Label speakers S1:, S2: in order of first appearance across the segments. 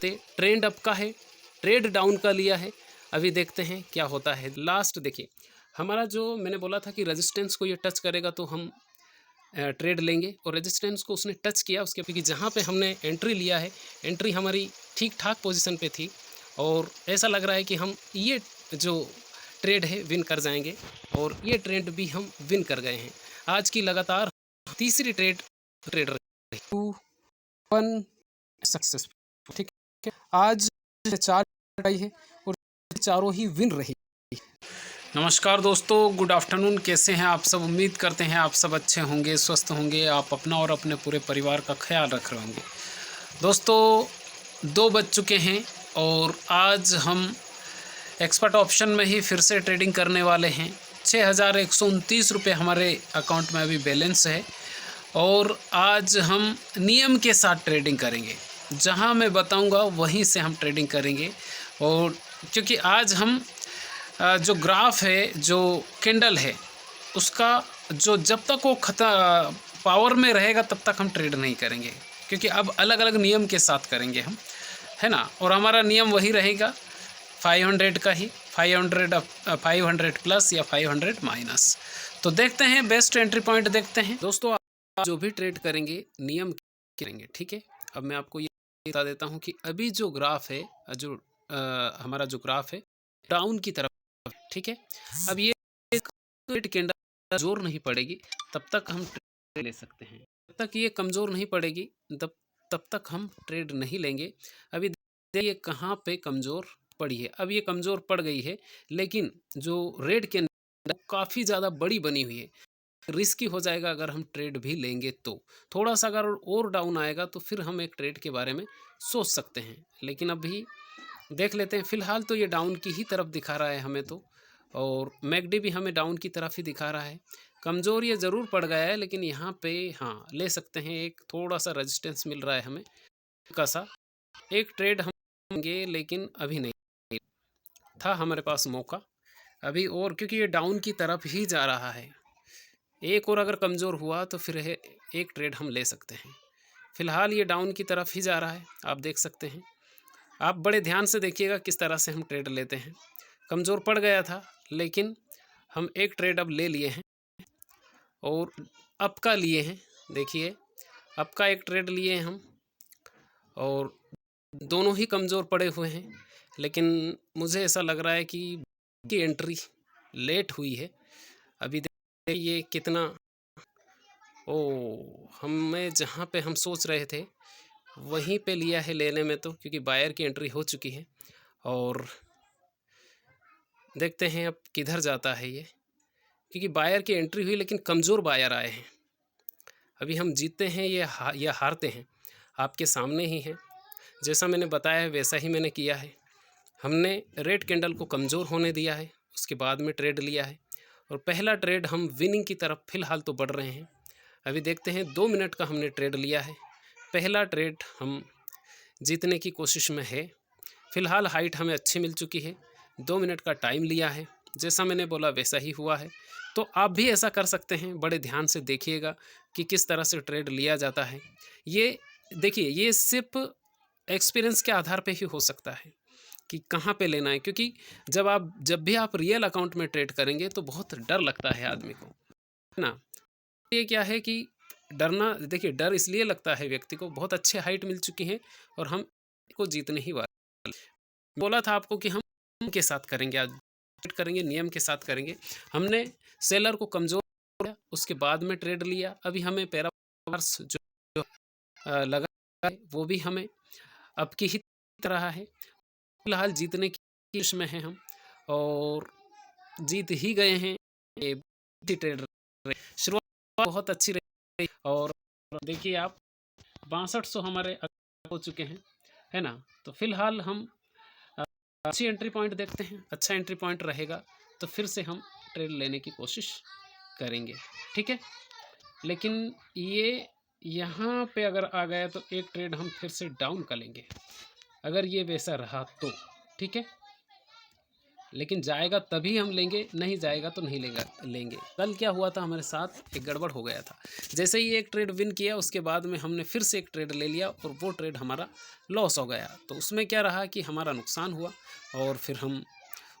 S1: Trend up का है, trade down का लिया है। अभी देखते हैं क्या होता है। लास्ट देखिए, हमारा जो मैंने बोला था कि रेजिस्टेंस को ये टच करेगा तो हम ट्रेड लेंगे, और रेजिस्टेंस को उसने टच किया। उसके क्योंकि जहाँ पे हमने एंट्री लिया है, एंट्री हमारी ठीक ठाक पोजीशन पे थी, और ऐसा लग रहा है कि हम ये जो ट्रेड है विन कर जाएंगे, और ये ट्रेड भी हम विन कर गए हैं। आज की लगातार तीसरी ट्रेड रही 2-1 सक्सेसफुल। ठीक है, आज 4 आई है और चारों ही विन रही। नमस्कार दोस्तों, गुड आफ्टरनून। कैसे हैं आप सब? उम्मीद करते हैं आप सब अच्छे होंगे, स्वस्थ होंगे, आप अपना और अपने पूरे परिवार का ख्याल रख रहे होंगे। दोस्तों 2 बज चुके हैं और आज हम एक्सपर्ट ऑप्शन में ही फिर से ट्रेडिंग करने वाले हैं। 6,129 रुपये हमारे अकाउंट में अभी बैलेंस है, और आज हम नियम के साथ ट्रेडिंग करेंगे। जहां मैं बताऊंगा वहीं से हम ट्रेडिंग करेंगे। और क्योंकि आज हम जो ग्राफ है, जो कैंडल है, उसका जो जब तक वो पावर में रहेगा तब तक हम ट्रेड नहीं करेंगे, क्योंकि अब अलग अलग नियम के साथ करेंगे हम, है ना। और हमारा नियम वही रहेगा 500 का ही, 500 प्लस या 500 माइनस। तो देखते हैं, बेस्ट एंट्री पॉइंट देखते हैं। दोस्तों आप जो भी ट्रेड करेंगे नियम करेंगे, ठीक है। अब मैं आपको ये बता देता हूँ कि अभी जो ग्राफ है, जो हमारा जो ग्राफ है डाउन की तरफ, ठीक है। अब ये कैंडल कमजोर नहीं पड़ेगी तब तक हम ट्रेड ले सकते हैं। जब तक ये कमजोर नहीं पड़ेगी तब तक हम ट्रेड नहीं लेंगे। अभी देखिए कहाँ पे कमजोर पड़ी है। अब ये कमजोर पड़ गई है, लेकिन जो रेड कैंडल काफ़ी ज़्यादा बड़ी बनी हुई है, रिस्की हो जाएगा अगर हम ट्रेड भी लेंगे तो। थोड़ा सा अगर और डाउन आएगा तो फिर हम एक ट्रेड के बारे में सोच सकते हैं, लेकिन अभी देख लेते हैं। फिलहाल तो ये डाउन की ही तरफ दिखा रहा है हमें तो, और मैकडी भी हमें डाउन की तरफ ही दिखा रहा है। कमज़ोर ये ज़रूर पड़ गया है, लेकिन यहाँ पे हाँ ले सकते हैं। एक थोड़ा सा रेजिस्टेंस मिल रहा है हमें का सा। एक ट्रेड हम लेंगे, लेकिन अभी नहीं था हमारे पास मौका अभी, और क्योंकि ये डाउन की तरफ ही जा रहा है। एक और अगर कमज़ोर हुआ तो फिर एक ट्रेड हम ले सकते हैं। फ़िलहाल ये डाउन की तरफ ही जा रहा है, आप देख सकते हैं। आप बड़े ध्यान से देखिएगा किस तरह से हम ट्रेड लेते हैं। कमज़ोर पड़ गया था, लेकिन हम एक ट्रेड अब ले लिए हैं और अप का लिए हैं। देखिए अप का एक ट्रेड लिए हैं हम, और दोनों ही कमज़ोर पड़े हुए हैं, लेकिन मुझे ऐसा लग रहा है कि एंट्री लेट हुई है। अभी देखिए ये कितना, हमें जहाँ पे हम सोच रहे थे वहीं पे लिया है लेने में तो, क्योंकि बायर की एंट्री हो चुकी है। और देखते हैं अब किधर जाता है ये, क्योंकि बायर की एंट्री हुई लेकिन कमज़ोर बायर आए हैं। अभी हम जीतते हैं या हारते हैं आपके सामने ही है। जैसा मैंने बताया है वैसा ही मैंने किया है। हमने रेड कैंडल को कमज़ोर होने दिया है, उसके बाद में ट्रेड लिया है, और पहला ट्रेड हम विनिंग की तरफ फ़िलहाल तो बढ़ रहे हैं। अभी देखते हैं 2 मिनट का हमने ट्रेड लिया है। पहला ट्रेड हम जीतने की कोशिश में है। फ़िलहाल हाइट हमें अच्छी मिल चुकी है। 2 मिनट का टाइम लिया है, जैसा मैंने बोला वैसा ही हुआ है। तो आप भी ऐसा कर सकते हैं। बड़े ध्यान से देखिएगा कि किस तरह से ट्रेड लिया जाता है। ये देखिए, ये सिर्फ एक्सपीरियंस के आधार पे ही हो सकता है कि कहाँ पे लेना है, क्योंकि जब भी आप रियल अकाउंट में ट्रेड करेंगे तो बहुत डर लगता है आदमी को, है ना। ये क्या है कि डरना, देखिए डर इसलिए लगता है व्यक्ति को, बहुत अच्छे हाइट मिल चुकी हैं और हम को जीतने ही वाले। बोला था आपको कि हम नियम के साथ करेंगे, आज ट्रेड करेंगे, नियम के साथ करेंगे। हमने सेलर को कमज़ोर किया, उसके बाद में ट्रेड लिया। अभी हमें पैरावर्स जो लगा है वो भी हमें अब की ही तरह है। फिलहाल जीतने की कोशिश में हैं हम, और जीत ही गए हैं। ये ट्रेड शुरुआत बहुत अच्छी रही, और देखिए आप 6200 हमारे हो चुके हैं, है ना। तो फिलहाल हम अच्छी एंट्री पॉइंट देखते हैं। अच्छा एंट्री पॉइंट रहेगा तो फिर से हम ट्रेड लेने की कोशिश करेंगे, ठीक है। लेकिन ये यहाँ पे अगर आ गया तो एक ट्रेड हम फिर से डाउन कर लेंगे, अगर ये वैसा रहा तो, ठीक है। लेकिन जाएगा तभी हम लेंगे, नहीं जाएगा तो नहीं लेंगे। कल क्या हुआ था हमारे साथ, एक गड़बड़ हो गया था। जैसे ही एक ट्रेड विन किया उसके बाद में हमने फिर से एक ट्रेड ले लिया और वो ट्रेड हमारा लॉस हो गया। तो उसमें क्या रहा कि हमारा नुकसान हुआ और फिर हम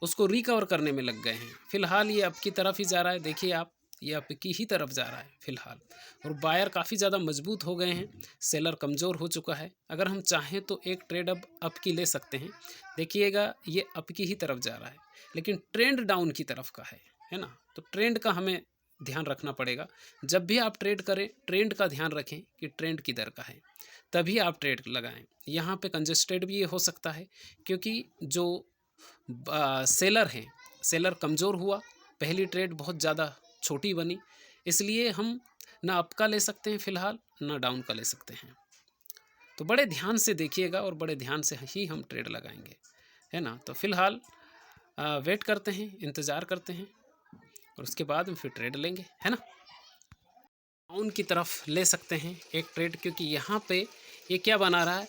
S1: उसको रिकवर करने में लग गए हैं। फ़िलहाल ये अप की तरफ ही जा रहा है, देखिए आप, ये अप की ही तरफ जा रहा है फ़िलहाल। और बायर काफ़ी ज़्यादा मजबूत हो गए हैं, सेलर कमज़ोर हो चुका है। अगर हम चाहें तो एक ट्रेड अब अप की ले सकते हैं। देखिएगा ये अप की ही तरफ जा रहा है, लेकिन ट्रेंड डाउन की तरफ का है ना। तो ट्रेंड का हमें ध्यान रखना पड़ेगा। जब भी आप ट्रेड करें, ट्रेंड का ध्यान रखें कि ट्रेंड किधर का है, तभी आप ट्रेड लगाएं। यहाँ पे कंजस्टेड भी ये हो सकता है, क्योंकि जो सेलर हैं, सेलर कमज़ोर हुआ, पहली ट्रेड बहुत ज़्यादा छोटी बनी, इसलिए हम ना अप का ले सकते हैं फ़िलहाल, ना डाउन का ले सकते हैं। तो बड़े ध्यान से देखिएगा और बड़े ध्यान से ही हम ट्रेड लगाएंगे, है ना। तो फ़िलहाल वेट करते हैं, इंतज़ार करते हैं और उसके बाद हम फिर ट्रेड लेंगे, है ना। डाउन की तरफ ले सकते हैं एक ट्रेड, क्योंकि यहाँ पे ये क्या बना रहा है,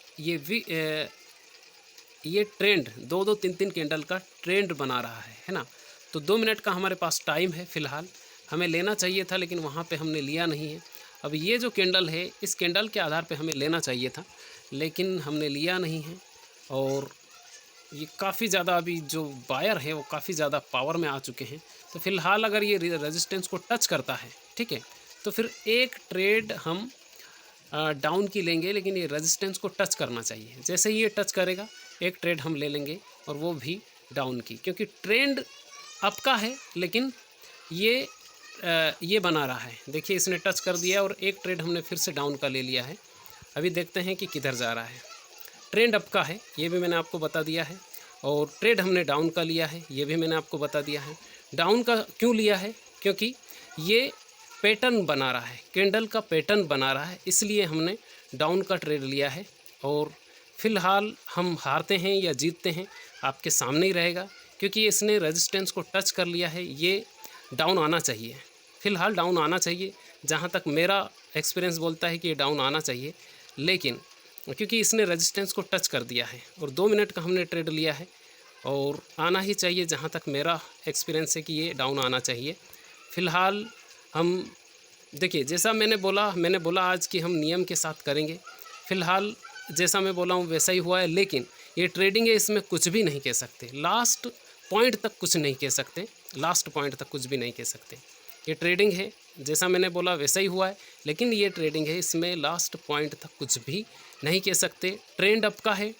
S1: ये ट्रेंड 2-2 3-3 कैंडल का ट्रेंड बना रहा है ना। तो 2 मिनट का हमारे पास टाइम है फ़िलहाल, हमें लेना चाहिए था लेकिन वहाँ पे हमने लिया नहीं है। अब ये जो कैंडल है, इस कैंडल के आधार पे हमें लेना चाहिए था, लेकिन हमने लिया नहीं है। और ये काफ़ी ज़्यादा, अभी जो बायर है वो काफ़ी ज़्यादा पावर में आ चुके हैं। तो फ़िलहाल अगर ये रेजिस्टेंस को टच करता है, ठीक है, तो फिर एक ट्रेड हम डाउन की लेंगे, लेकिन ये रेजिस्टेंस को टच करना चाहिए। जैसे ही ये टच करेगा, एक ट्रेड हम ले लेंगे और वो भी डाउन की, क्योंकि ट्रेंड अप का है लेकिन ये बना रहा है। देखिए इसने टच कर दिया और एक ट्रेड हमने फिर से डाउन का ले लिया है। अभी देखते हैं कि किधर जा रहा है। ट्रेंड अप का है, ये भी मैंने आपको बता दिया है, और ट्रेड हमने डाउन का लिया है, ये भी मैंने आपको बता दिया है। डाउन का क्यों लिया है, क्योंकि ये पैटर्न बना रहा है, कैंडल का पैटर्न बना रहा है, इसलिए हमने डाउन का ट्रेड लिया है। और फ़िलहाल हम हारते हैं या जीतते हैं आपके सामने ही रहेगा, क्योंकि इसने रेजिस्टेंस को टच कर लिया है। ये डाउन आना चाहिए, फ़िलहाल डाउन आना चाहिए, जहाँ तक मेरा एक्सपीरियंस बोलता है कि ये डाउन आना चाहिए, लेकिन क्योंकि इसने रेजिस्टेंस को टच कर दिया है और 2 मिनट का हमने ट्रेड लिया है, और आना ही चाहिए, जहाँ तक मेरा एक्सपीरियंस है कि ये डाउन आना चाहिए। फ़िलहाल हम देखिए, जैसा मैंने बोला आज कि हम नियम के साथ करेंगे। फ़िलहाल जैसा मैं बोला हूँ वैसा ही हुआ है, लेकिन ये ट्रेडिंग है, इसमें कुछ भी नहीं कह सकते, लास्ट पॉइंट तक कुछ नहीं कह सकते, लास्ट पॉइंट तक कुछ भी नहीं कह सकते। ये ट्रेडिंग है, जैसा मैंने बोला वैसा ही हुआ है, लेकिन ये ट्रेडिंग है, इसमें लास्ट पॉइंट तक कुछ भी नहीं कह सकते। ट्रेंड अप का है,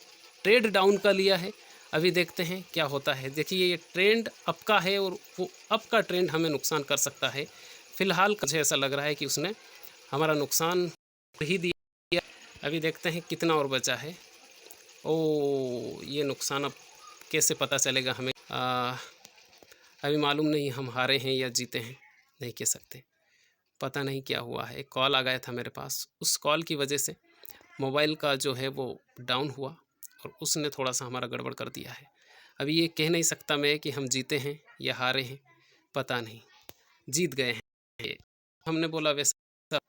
S1: ट्रेड डाउन का लिया है, अभी देखते हैं क्या होता है। देखिए ये ट्रेंड अप का है और वो अप का ट्रेंड हमें नुकसान कर सकता है। फ़िलहाल मुझे ऐसा लग रहा है कि उसने हमारा नुकसान ही दिया। अभी देखते हैं कितना और बचा है। ये नुकसान अब कैसे पता चलेगा हमें, अभी मालूम नहीं हम हारे हैं या जीते हैं, नहीं कह सकते, पता नहीं क्या हुआ है। एक कॉल आ गया था मेरे पास, उस कॉल की वजह से मोबाइल का जो है वो डाउन हुआ और उसने थोड़ा सा हमारा गड़बड़ कर दिया है। अभी ये कह नहीं सकता मैं कि हम जीते हैं या हारे हैं, पता नहीं, जीत गए हैं हमने बोला वैसा,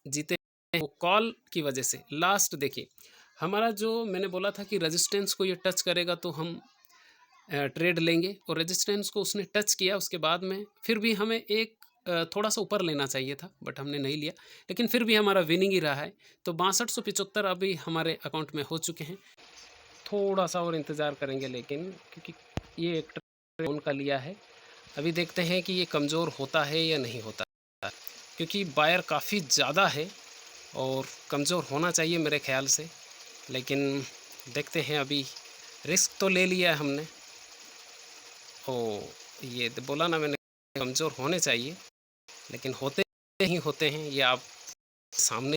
S1: जीते हैं वो कॉल की वजह से। लास्ट देखिए हमारा जो मैंने बोला था कि रेजिस्टेंस को ये टच करेगा तो हम ट्रेड लेंगे, और रेजिस्टेंस को उसने टच किया, उसके बाद में फिर भी हमें एक थोड़ा सा ऊपर लेना चाहिए था, बट हमने नहीं लिया, लेकिन फिर भी हमारा विनिंग ही रहा है। तो 6275 अभी हमारे अकाउंट में हो चुके हैं। थोड़ा सा और इंतज़ार करेंगे, लेकिन क्योंकि ये एक ट्रेड उनका लिया है, अभी देखते हैं कि ये कमज़ोर होता है या नहीं होता, क्योंकि बायर काफ़ी ज़्यादा है और कमज़ोर होना चाहिए मेरे ख्याल से, लेकिन देखते हैं। अभी रिस्क तो ले लिया है हमने, ये तो बोला ना मैंने, कमज़ोर होने चाहिए, लेकिन होते ही होते हैं, ये आप सामने।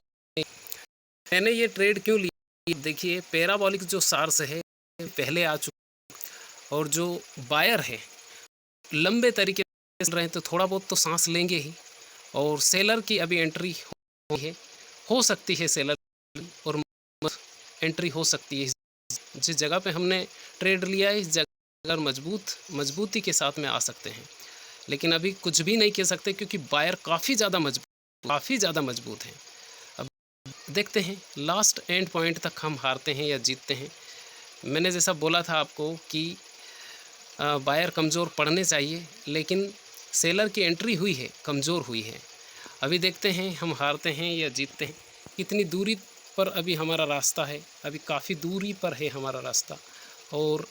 S1: मैंने ये ट्रेड क्यों लिया, देखिए पैराबोलिक जो सार्स है पहले आ चुका, और जो बायर है लंबे तरीके से चल रहे हैं, तो थोड़ा बहुत तो सांस लेंगे ही। और सेलर की अभी एंट्री हो सकती है, सेलर और एंट्री हो सकती है। जिस जगह पे हमने ट्रेड लिया है, इस जगह मजबूती के साथ में आ सकते हैं, लेकिन अभी कुछ भी नहीं कह सकते, क्योंकि बायर काफ़ी ज़्यादा मजबूत हैं। अब देखते हैं लास्ट एंड पॉइंट तक हम हारते हैं या जीतते हैं। मैंने जैसा बोला था आपको कि बायर कमज़ोर पड़ने चाहिए, लेकिन सेलर की एंट्री हुई है, कमज़ोर हुई है। अभी देखते हैं हम हारते हैं या जीतते हैं। कितनी दूरी पर अभी हमारा रास्ता है, अभी काफ़ी दूरी पर है हमारा रास्ता। और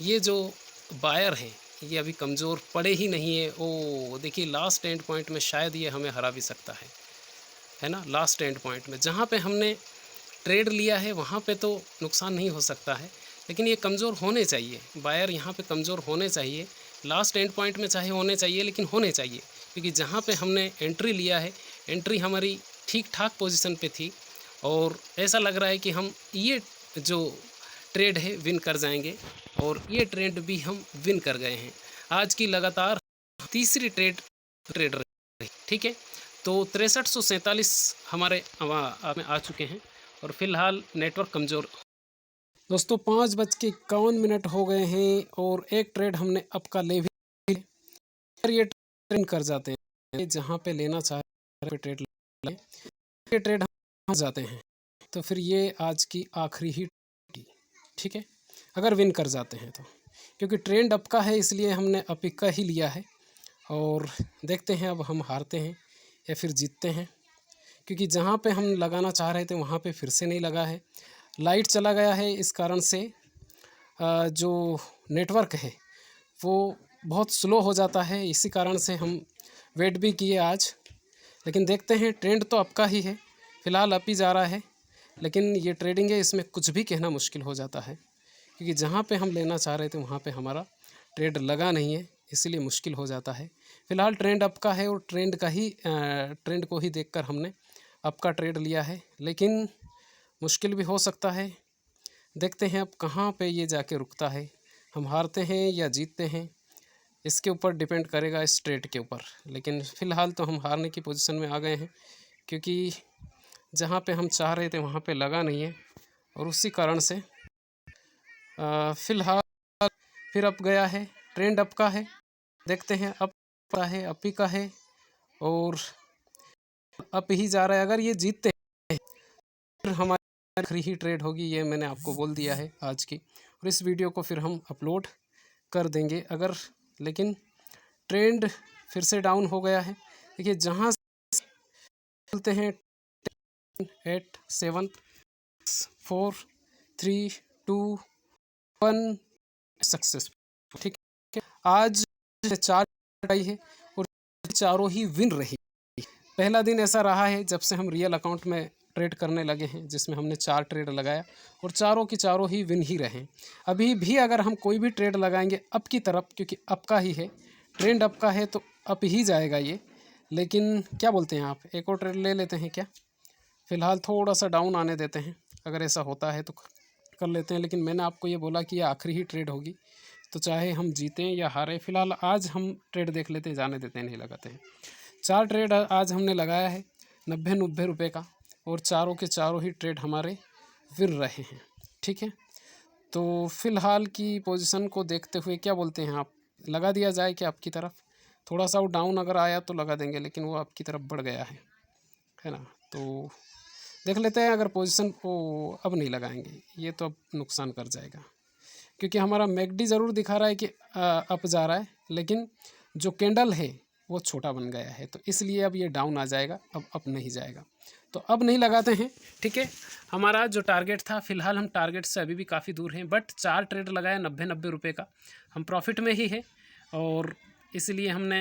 S1: ये जो बायर हैं ये अभी कमज़ोर पड़े ही नहीं है। ओ देखिए, लास्ट एंड पॉइंट में शायद ये हमें हरा भी सकता है ना। लास्ट एंड पॉइंट में जहाँ पे हमने ट्रेड लिया है वहाँ पे तो नुकसान नहीं हो सकता है, लेकिन ये कमज़ोर होने चाहिए, बायर यहाँ पे कमज़ोर होने चाहिए। लास्ट एंड पॉइंट में चाहे होने चाहिए, लेकिन होने चाहिए, क्योंकि जहाँ पे हमने एंट्री लिया है, एंट्री हमारी ठीक ठाक पोजीशन पे थी। और ऐसा लग रहा है कि हम ये जो ट्रेड है विन कर जाएंगे, और ये ट्रेड भी हम विन कर गए हैं। आज की लगातार तीसरी ट्रेड रही, ठीक है। तो 6347 हमारे में आ चुके हैं, और फिलहाल नेटवर्क कमज़ोर। दोस्तों 5:51 हो गए हैं, और एक ट्रेड हमने अप का ले भी लिया। ये ट्रेड कर जाते हैं, जहाँ पे लेना चाहे ट्रेड लें, ये ट्रेड हम जाते हैं, तो फिर ये आज की आखिरी ही, ठीक है, अगर विन कर जाते हैं तो। क्योंकि ट्रेंड अप का है, इसलिए हमने अप का ही लिया है। और देखते हैं अब हम हारते हैं या फिर जीतते हैं, क्योंकि जहाँ पे हम लगाना चाह रहे थे वहाँ पे फिर से नहीं लगा है। लाइट चला गया है, इस कारण से जो नेटवर्क है वो बहुत स्लो हो जाता है। इसी कारण से हम वेट भी किए आज, लेकिन देखते हैं। ट्रेंड तो अप का ही है, फ़िलहाल अप ही जा रहा है, लेकिन ये ट्रेडिंग है, इसमें कुछ भी कहना मुश्किल हो जाता है, क्योंकि जहाँ पे हम लेना चाह रहे थे वहाँ पे हमारा ट्रेड लगा नहीं है, इसीलिए मुश्किल हो जाता है। फ़िलहाल ट्रेंड अप का है, और ट्रेंड को ही देखकर हमने अप का ट्रेड लिया है, लेकिन मुश्किल भी हो सकता है। देखते हैं अब कहाँ पे ये जाके रुकता है, हम हारते हैं या जीतते हैं, इसके ऊपर डिपेंड करेगा, इस ट्रेड के ऊपर। लेकिन फ़िलहाल तो हम हारने की पोजीशन में आ गए हैं, क्योंकि जहाँ पे हम चाह रहे थे वहाँ पे लगा नहीं है, और उसी कारण से फ़िलहाल फिर अप गया है। ट्रेंड अप का है, देखते हैं अप का है, अप ही का है, और अप ही जा रहा है। अगर ये जीतते हैं फिर हमारी आखिरी ही ट्रेड होगी, ये मैंने आपको बोल दिया है आज की, और इस वीडियो को फिर हम अपलोड कर देंगे अगर। लेकिन ट्रेंड फिर से डाउन हो गया है। देखिए, जहाँ चलते हैं 8 7 4 3 2 1 सक्सेसफुल, ठीक है। आज 4 आई है, और चारों ही विन रही। पहला दिन ऐसा रहा है जब से हम रियल अकाउंट में ट्रेड करने लगे हैं, जिसमें हमने 4 ट्रेड लगाया, और चारों की चारों ही विन ही रहे। अभी भी अगर हम कोई भी ट्रेड लगाएंगे अप की तरफ, क्योंकि अप का ही है, ट्रेंड अप का है, तो अप ही जाएगा ये। लेकिन क्या बोलते हैं आप, एक और ट्रेड ले लेते हैं क्या? फ़िलहाल थोड़ा सा डाउन आने देते हैं, अगर ऐसा होता है तो कर लेते हैं। लेकिन मैंने आपको ये बोला कि ये आखिरी ही ट्रेड होगी, तो चाहे हम जीतें या हारें, फ़िलहाल आज हम ट्रेड देख लेते हैं, जाने देते हैं, नहीं लगाते हैं। 4 ट्रेड आज हमने लगाया है 90 रुपये का, और चारों के चारों ही ट्रेड हमारे विन रहे हैं, ठीक है। तो फ़िलहाल की पोजीशन को देखते हुए क्या बोलते हैं आप, लगा दिया जाए कि आपकी तरफ? थोड़ा सा वो डाउन अगर आया तो लगा देंगे, लेकिन वो आपकी तरफ बढ़ गया है ना। तो देख लेते हैं, अगर पोजीशन को अब नहीं लगाएंगे, ये तो अब नुकसान कर जाएगा, क्योंकि हमारा मैकडी ज़रूर दिखा रहा है कि अप जा रहा है, लेकिन जो कैंडल है वो छोटा बन गया है, तो इसलिए अब ये डाउन आ जाएगा, अब अप नहीं जाएगा। तो अब नहीं लगाते हैं, ठीक है। हमारा जो टारगेट था, फ़िलहाल हम टारगेट से अभी भी काफ़ी दूर हैं, बट 4 ट्रेड लगाया 90 रुपये का, हम प्रॉफिट में ही है। और इसलिए हमने,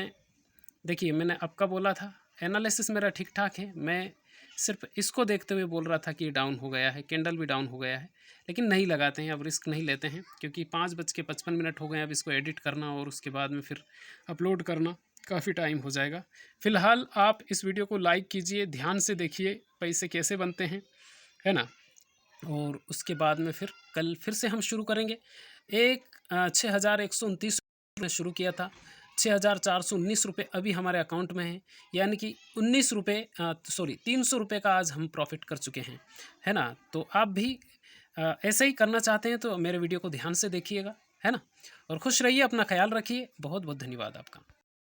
S1: देखिए मैंने आपका बोला था, एनालिसिस मेरा ठीक ठाक है, मैं सिर्फ इसको देखते हुए बोल रहा था कि डाउन हो गया है, कैंडल भी डाउन हो गया है, लेकिन नहीं लगाते हैं, अब रिस्क नहीं लेते हैं, क्योंकि 5:55 हो गए। अब इसको एडिट करना और उसके बाद में फिर अपलोड करना काफ़ी टाइम हो जाएगा। फ़िलहाल आप इस वीडियो को लाइक कीजिए, ध्यान से देखिए पैसे कैसे बनते हैं, है ना। और उसके बाद में फिर कल फिर से हम शुरू करेंगे। 6129 में शुरू किया था, 6419 रुपये अभी हमारे अकाउंट में है, यानी कि 300 रुपये का आज हम प्रॉफिट कर चुके हैं, है ना। तो आप भी ऐसे ही करना चाहते हैं तो मेरे वीडियो को ध्यान से देखिएगा, है ना। और खुश रहिए, अपना ख्याल रखिए। बहुत बहुत धन्यवाद आपका।